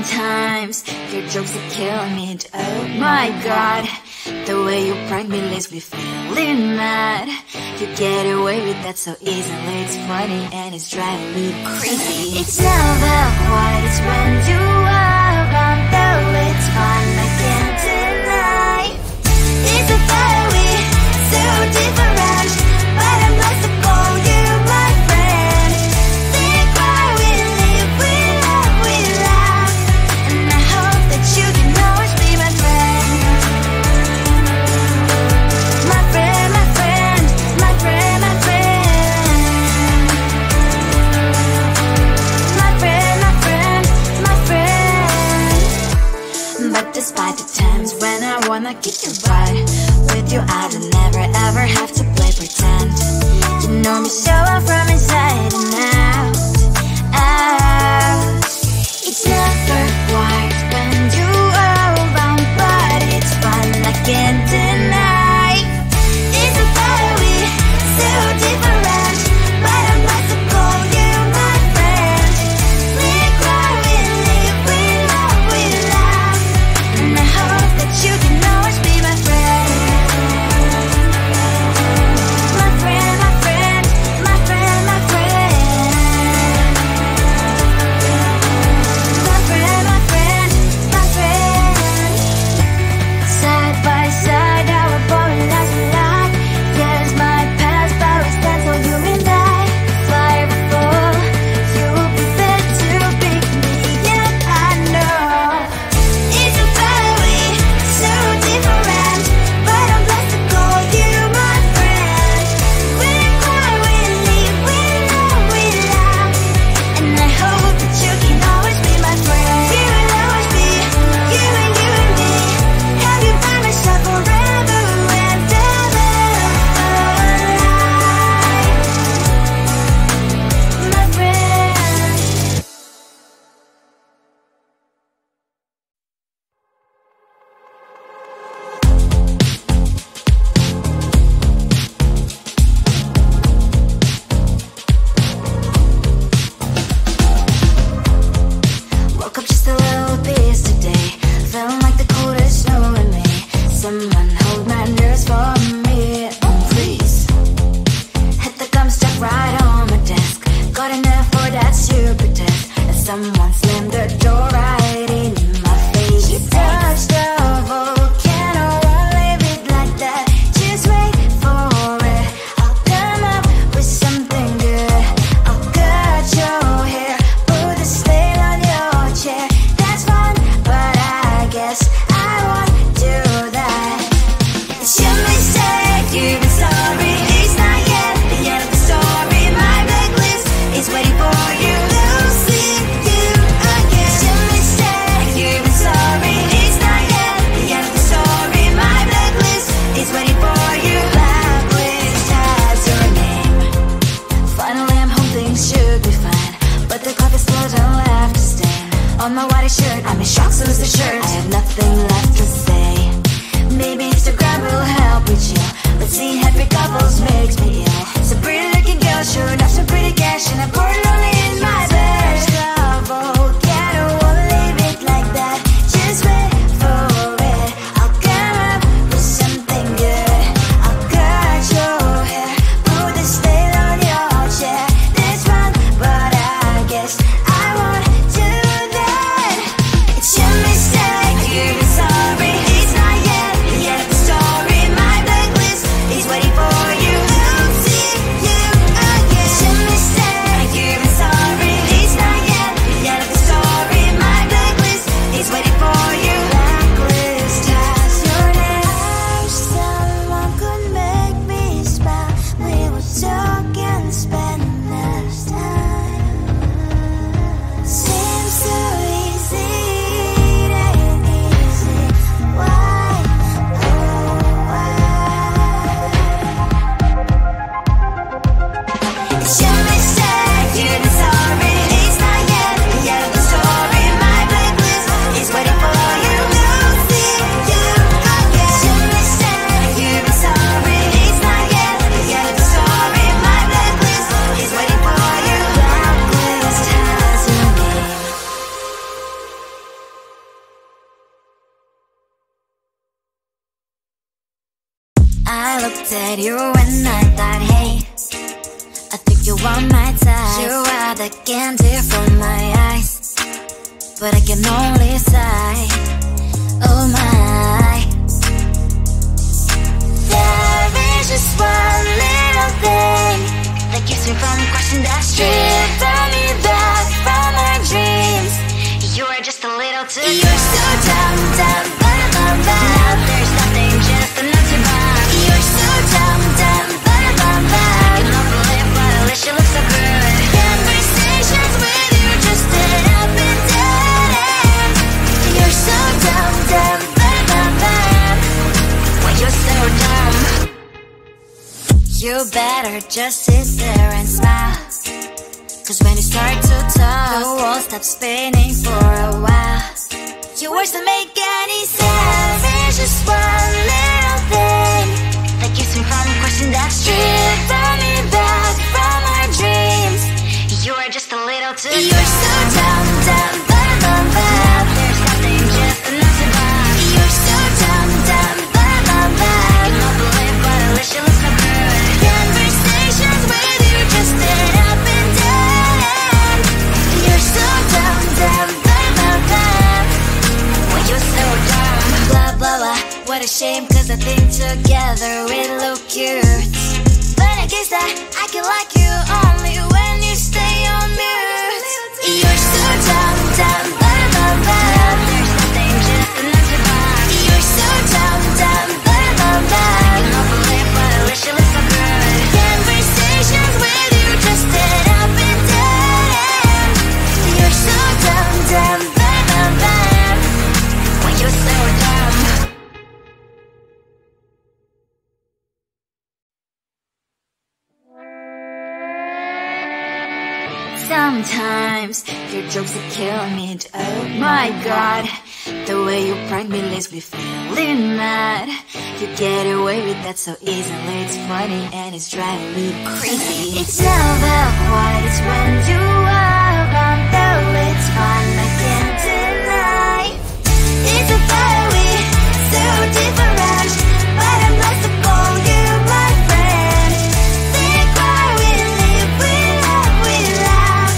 Sometimes your jokes are killing me. Oh my god, the way you prank me leaves me feeling mad. You get away with that so easily. It's funny and it's driving me crazy. It's never quite as when you are around, though it's fun, I can't deny. It's a very so different, but I must call you my friend. Think why we live, we love, and I hope that you can always be my friend. My friend, my friend, my friend, my friend. My friend, my friend, my friend. But despite the times when I wanna kick your butt, with you I don't never ever have to play pretend. You know me so well from inside and out, out. It's never quite when you are around, but it's fun, I can't deny. It's a very so different, but I must call you my friend. We cry, we live, we love, and I hope that you can always be my friend. My friend, my friend, my friend, my friend. I looked at you and I thought, hey, I think you are my type. You are the candy from my eyes, but I can only sigh, oh my. There is just one little thing that keeps me from crossing that street. Bring me back from our dreams. You are just a little too good. You're so dumb, dumb, bum, now there's nothing, just enough to bomb. You're so dumb, dumb, bum, I can overlive, but at least you look so good. Conversations with you just end up in dead end. You're so dumb, dumb, bum, when you're so dumb. You better just sit there and smile, cause when you start to talk, the world stops spinning for a while. Your words don't make any sense. There's just one little thing that keeps me from crossing that street. Bring me back from our dreams. You are just a little too good. You're so dumb, dumb, bum, there's nothing, just enough to bomb. You're so dumb, dumb, bum, I can overlive, but at least you look so good. Conversations with you just end up in dead end. You're so dumb, dumb, when you're so dumb. Blah, blah, blah, what a shame, cause I think together we look cute. But I guess that I can like you only when you stay on mute. You're so dumb, dumb, there's nothing, just enough to bomb. You're so dumb, dumb, I can overlive, but at least you look so good. Conversations with you just end up in dead end. You're so dumb, dumb, when you're so dumb. Sometimes your jokes are killing me, and oh my god, the way you prank me leaves me feeling mad. You get away with that so easily, it's funny and it's driving me crazy. It's never quiet, it's when you are around, though it's fun, I can't deny. It's a fiery, so different, but I must have called you my friend. Think why we live, we laugh,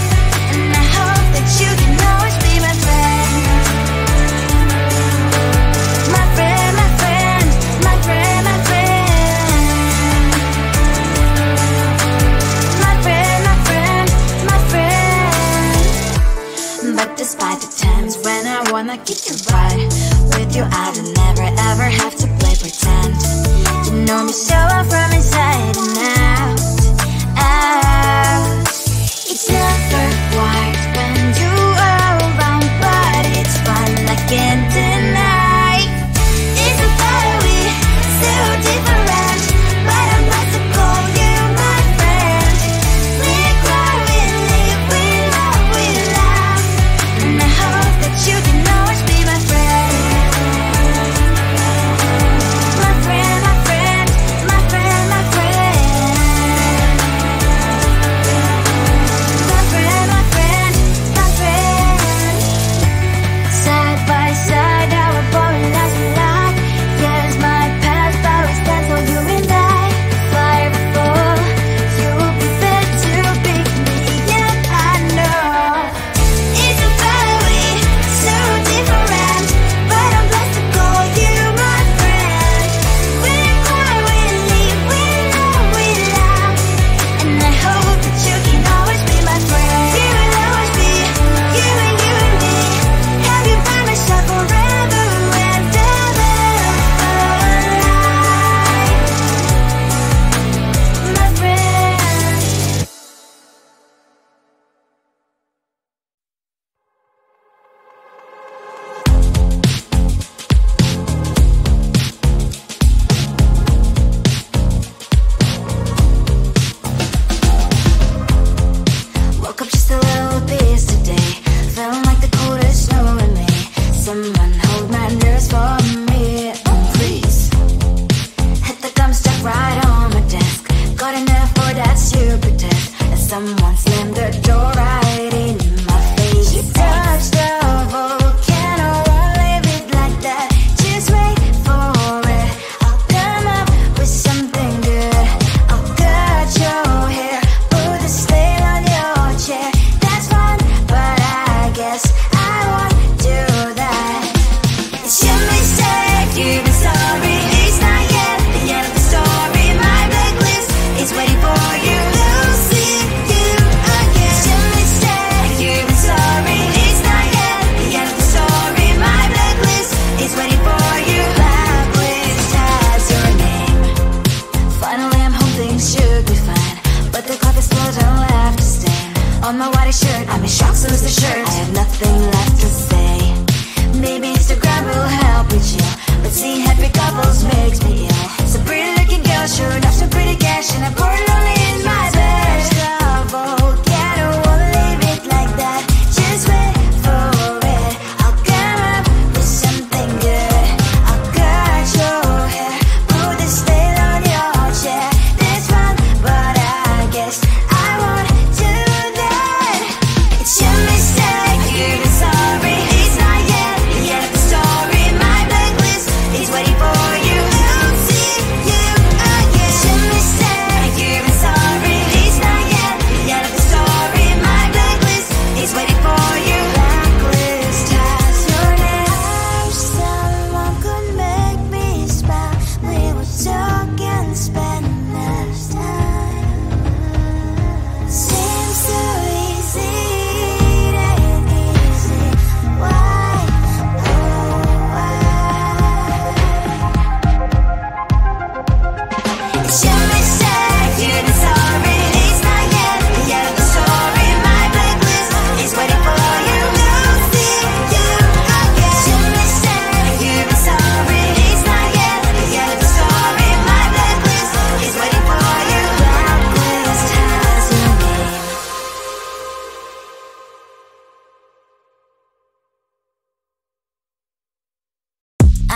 and I hope that you can always be my friend. My friend, my friend, my friend, my friend. My friend, my friend, my friend. But despite the times when I wanna kick your butt, with you I don't never ever have to play pretend. You know me so well from inside and out, out. It's never quiet when you are around, but it's fun, I can't deny. It's a fiery, so different, but I must have called you my friend. We cry, we live, we love, we laugh, and I hope that you can always be my friend. My friend, my friend, my friend.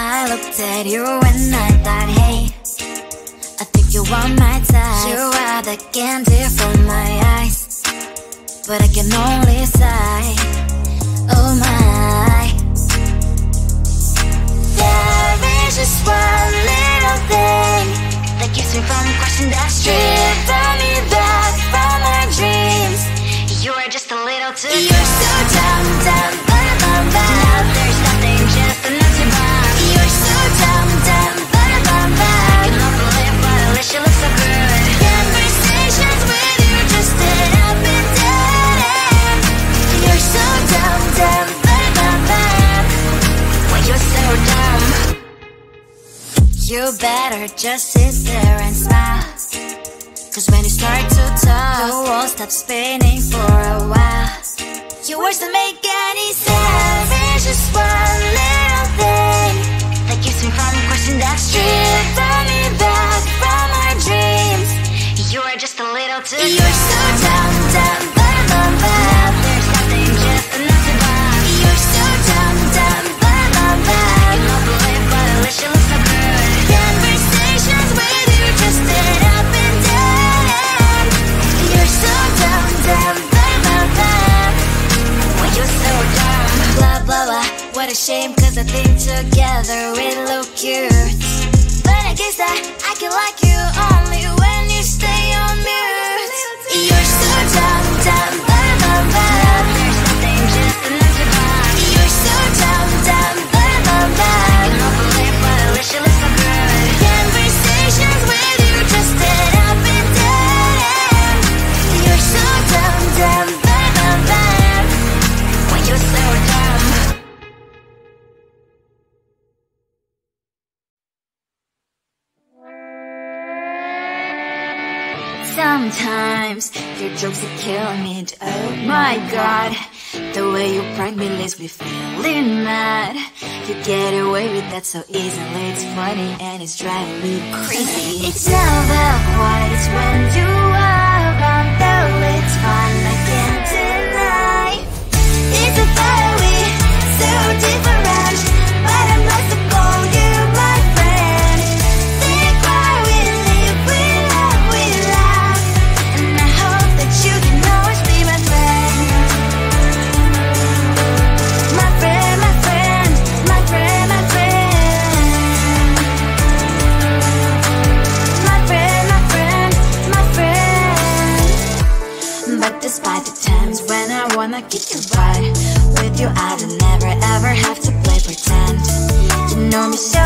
I looked at you and I thought, hey, I think you want my type. You are the candy from my eyes, but I can only sigh, oh my. There is just one little thing that keeps me from crossing that street. Bring me back from my dreams. You are just a little too good. You're so dumb, dumb, bum, bum. Now there's nothing, just an empty bomb. You're so dumb, dumb, bum, bum. I cannot believe, but at least you look so good. Conversations with you just end up in dead end. You're so dumb, dumb, bum. Why you're so dumb? You better just sit there and smile, 'cause when you start to talk, the world stops spinning for a while. Your words don't make any sense. There's just one little thing that keeps me from crossing that street. Bring me back from our dreams. You are just a little too good. You're so dumb, dumb, bum, bum. There's nothing, just an empty bomb. You're so dumb, dumb, bum, bum. I cannot believe, but at least you look so good. Conversations with you just end up in dead end. You're so dumb, dumb, bum. Why you're so dumb? Blah, blah, blah. What a shame, 'cause I think together we look cute. But I guess that I can like you only when you stay on mute. You're so dumb, dumb, bum. There's nothing, just an empty bomb. You're so dumb, dumb, bum. I cannot believe, but at least you look so good. Conversations with you just end up in dead end. You're so dumb, dumb, bum. Why you're so dumb? Sometimes your jokes are killing me, and oh my god, the way you prank me leaves me feeling mad. You get away with that so easily, it's funny and it's driving me crazy. It's never quiet when you are around, though it's fun, I can't deny. It's a fiery, so different, but I must have called you my friend. Think why we live, we love, we laugh, and I hope that you can always be my friend. My friend, my friend, my friend, my friend. My friend, my friend, my friend. But despite the times when I wanna kick your butt, with you I don't never ever have to play pretend. You know me so